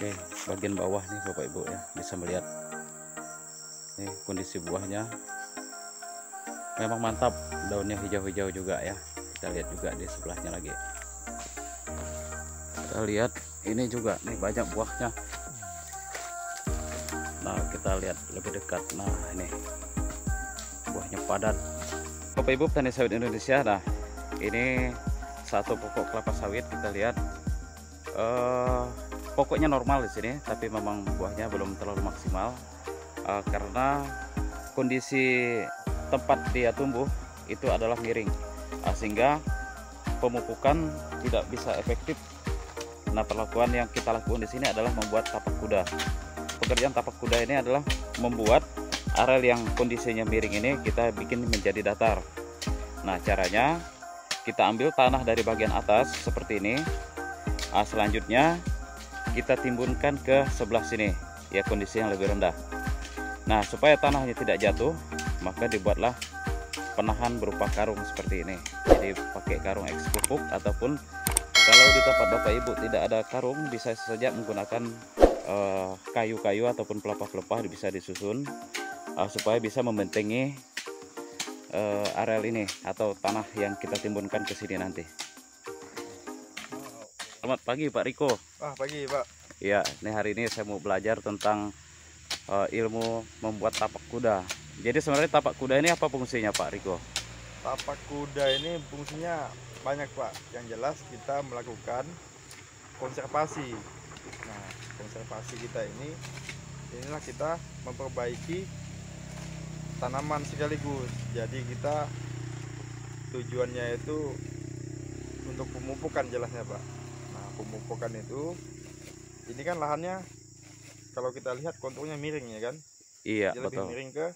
Oke, bagian bawah nih Bapak Ibu ya, bisa melihat nih kondisi buahnya memang mantap, daunnya hijau-hijau juga ya. Kita lihat juga di sebelahnya lagi, kita lihat ini juga nih banyak buahnya. Nah, kita lihat lebih dekat. Nah, ini buahnya padat. Bapak Ibu petani sawit Indonesia, nah ini satu pokok kelapa sawit. Kita lihat pokoknya normal di sini, tapi memang buahnya belum terlalu maksimal karena kondisi tempat dia tumbuh itu adalah miring, sehingga pemupukan tidak bisa efektif. Nah, perlakuan yang kita lakukan di sini adalah membuat tapak kuda. Pekerjaan tapak kuda ini adalah membuat areal yang kondisinya miring ini kita bikin menjadi datar. Nah, caranya kita ambil tanah dari bagian atas seperti ini. Selanjutnya kita timbunkan ke sebelah sini ya, kondisi yang lebih rendah. Nah, supaya tanahnya tidak jatuh, maka dibuatlah penahan berupa karung seperti ini. Jadi pakai karung eks pupuk, ataupun kalau di tempat Bapak Ibu tidak ada karung, bisa saja menggunakan kayu-kayu ataupun pelepah-pelepah bisa disusun supaya bisa membentengi areal ini atau tanah yang kita timbunkan ke sini nanti. Selamat pagi Pak Riko. Pagi Pak. Ya, ini hari ini saya mau belajar tentang ilmu membuat tapak kuda. Jadi sebenarnya tapak kuda ini apa fungsinya Pak Riko? Tapak kuda ini fungsinya banyak Pak. Yang jelas kita melakukan konservasi. Nah, konservasi kita inilah kita memperbaiki tanaman sekaligus. Jadi kita tujuannya itu untuk pemupukan jelasnya Pak. Nah, pemupukan itu, ini kan lahannya kalau kita lihat konturnya miring ya kan? Iya, dia betul. lebih miring ke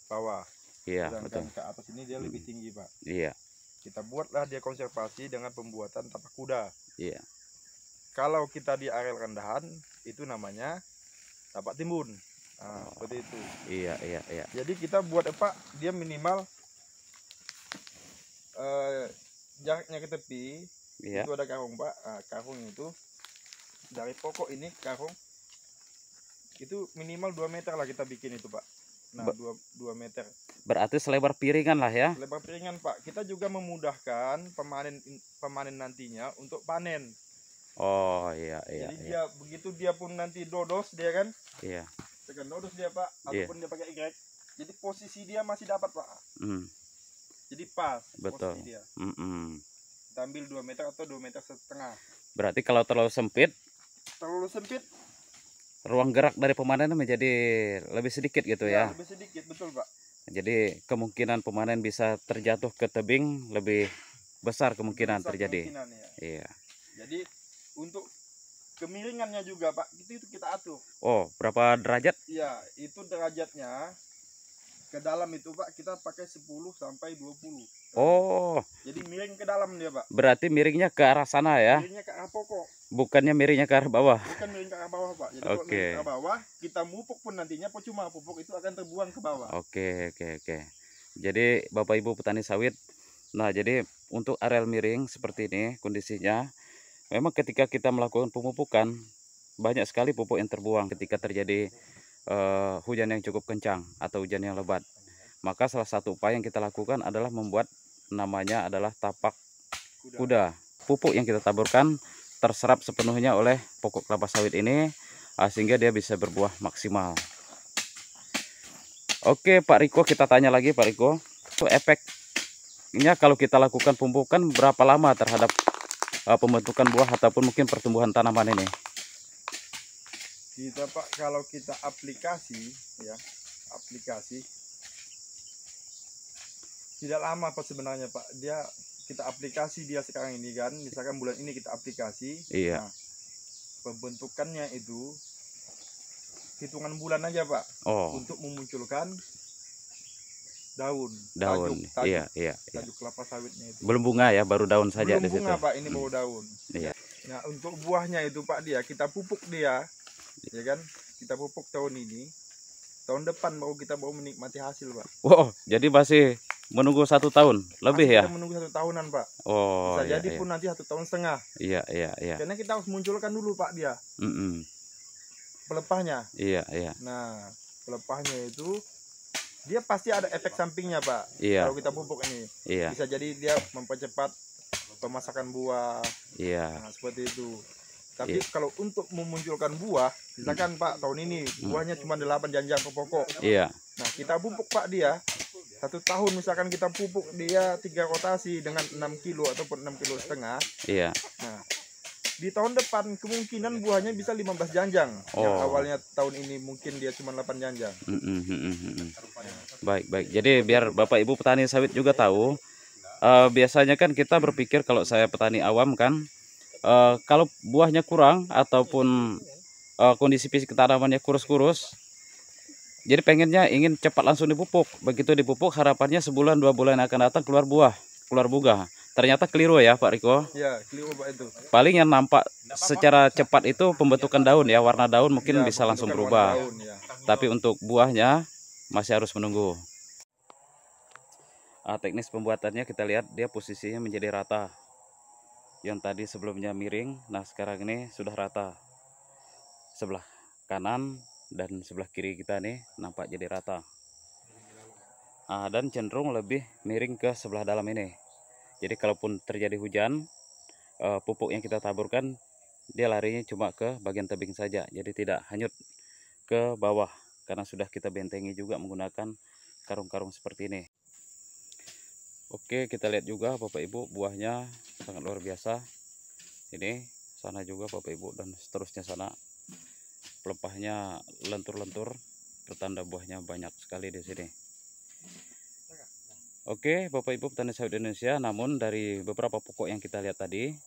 bawah. Iya, Sedangkan betul. ke atas ini dia lebih tinggi Pak. Iya. Kita buatlah dia konservasi dengan pembuatan tapak kuda. Iya. Kalau kita di areal rendahan, itu namanya tapak timbun. Nah, seperti itu. Iya, iya, iya. Jadi kita buat apa? Dia minimal jaraknya ke tepi. Iya. Itu ada karung Pak. Nah, karung itu dari pokok ini karung itu minimal 2 meter lah kita bikin itu Pak. Nah, 2 meter. Berarti selebar piringan lah ya. Selebar piringan Pak. Kita juga memudahkan pemanen nantinya untuk panen. Oh iya, iya. Jadi iya. dia begitu dia pun nanti dodos dia kan. Iya. Tekan dodos dia Pak, ataupun dia pakai Y. Jadi posisi dia masih dapat Pak. Jadi pas. Betul. Posisi dia. Kita ambil 2 meter atau 2,5 meter. Berarti kalau terlalu sempit, ruang gerak dari pemanen menjadi lebih sedikit gitu ya. Lebih sedikit, betul Pak. Jadi kemungkinan pemanen bisa terjatuh ke tebing lebih besar kemungkinan terjadi. Ya. Iya. Jadi untuk kemiringannya juga Pak, itu kita atur. Oh, berapa derajat? Iya, itu derajatnya ke dalam itu Pak kita pakai 10 sampai 20. Oh. Jadi miring ke dalam dia Pak. Berarti miringnya ke arah sana ya? Miringnya ke arah pokok. Bukannya miringnya ke arah bawah? Bukan miring ke arah bawah Pak. Jadi kalau miring ke arah bawah, kita mupuk pun nantinya percuma, pupuk itu akan terbuang ke bawah. Oke. Jadi Bapak Ibu petani sawit, nah jadi untuk areal miring seperti ini kondisinya, memang ketika kita melakukan pemupukan, banyak sekali pupuk yang terbuang ketika terjadi hujan yang cukup kencang atau hujan yang lebat. Maka salah satu upaya yang kita lakukan adalah membuat namanya adalah tapak kuda. Pupuk yang kita taburkan terserap sepenuhnya oleh pokok kelapa sawit ini, sehingga dia bisa berbuah maksimal. Oke Pak Riko, kita tanya lagi Pak Riko, itu efeknya kalau kita lakukan pemupukan berapa lama terhadap pembentukan buah ataupun mungkin pertumbuhan tanaman ini? Kita Pak, kalau kita aplikasi tidak lama Pak sebenarnya Pak. Kita aplikasi dia sekarang ini kan, misalkan bulan ini kita aplikasi. Iya. Nah, pembentukannya itu hitungan bulan aja Pak. Untuk memunculkan daun. Tajuk, iya. Tajuk kelapa sawitnya itu. Belum bunga ya, baru daun saja di situ. Belum bunga Pak, ini baru daun. Iya. Nah, untuk buahnya itu Pak kita pupuk dia, ya kan? Kita pupuk tahun ini. Tahun depan kita baru menikmati hasil Pak. Wow, jadi masih menunggu 1 tahun lebih ya? Kita menunggu 1 tahunan Pak. Oh, bisa jadi pun nanti 1,5 tahun. Iya. Karena kita harus munculkan dulu Pak dia. pelepahnya. Iya, iya. Nah, pelepahnya itu dia pasti ada efek sampingnya, Pak. Iya. Kalau kita pupuk ini, Iya. bisa jadi dia mempercepat pemasakan buah. Iya. Nah, seperti itu. Tapi kalau untuk memunculkan buah, misalkan Pak tahun ini buahnya cuma 8 janjang ke pokok. Iya. Nah, kita pupuk Pak dia 1 tahun, misalkan kita pupuk dia 3 rotasi dengan 6 kilo ataupun 6,5 kilo. Iya. Nah, di tahun depan kemungkinan buahnya bisa 15 janjang. Yang awalnya tahun ini mungkin dia cuma 8 janjang. Baik, baik. Jadi biar Bapak Ibu petani sawit juga tahu, biasanya kan kita berpikir kalau saya petani awam kan, kalau buahnya kurang ataupun kondisi fisik tanamannya kurus-kurus, jadi pengennya ingin cepat langsung dipupuk. Begitu dipupuk harapannya sebulan 2 bulan akan datang keluar buah, keluar bunga. Ternyata keliru ya Pak Riko. Ya, keliru Pak itu. Paling yang nampak secara cepat itu pembentukan daun ya, warna daun mungkin bisa langsung berubah. Daun, ya. Tapi untuk buahnya masih harus menunggu. Teknis pembuatannya kita lihat dia posisinya menjadi rata. Yang tadi sebelumnya miring, nah sekarang ini sudah rata. Sebelah kanan dan sebelah kiri kita nih nampak jadi rata. Dan cenderung lebih miring ke sebelah dalam ini. Jadi kalaupun terjadi hujan, pupuk yang kita taburkan dia larinya cuma ke bagian tebing saja, jadi tidak hanyut ke bawah karena sudah kita bentengi juga menggunakan karung-karung seperti ini. Oke, kita lihat juga Bapak Ibu, buahnya sangat luar biasa. Ini sana juga Bapak Ibu, dan seterusnya sana. Pelepahnya lentur-lentur, pertanda buahnya banyak sekali di sini. Oke, Bapak Ibu petani sawit Indonesia, namun dari beberapa pokok yang kita lihat tadi,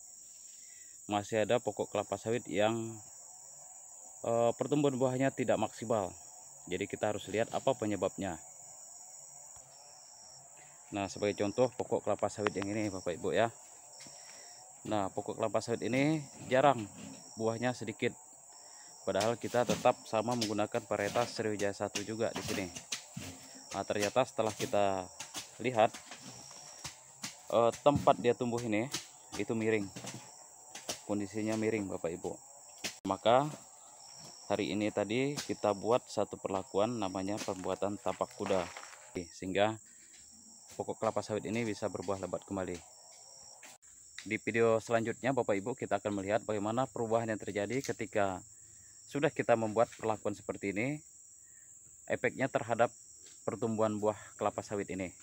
masih ada pokok kelapa sawit yang pertumbuhan buahnya tidak maksimal. Jadi kita harus lihat apa penyebabnya. Nah, sebagai contoh pokok kelapa sawit yang ini Bapak Ibu ya. Nah, pokok kelapa sawit ini jarang, buahnya sedikit. Padahal kita tetap sama menggunakan varietas Sriwijaya 1 juga di sini. Nah, ternyata setelah kita lihat tempat dia tumbuh ini itu miring, kondisinya miring Bapak Ibu. Maka hari ini tadi kita buat satu perlakuan namanya pembuatan tapak kuda, sehingga pokok kelapa sawit ini bisa berbuah lebat kembali. Di video selanjutnya Bapak Ibu kita akan melihat bagaimana perubahan yang terjadi ketika sudah kita membuat perlakuan seperti ini, efeknya terhadap pertumbuhan buah kelapa sawit ini.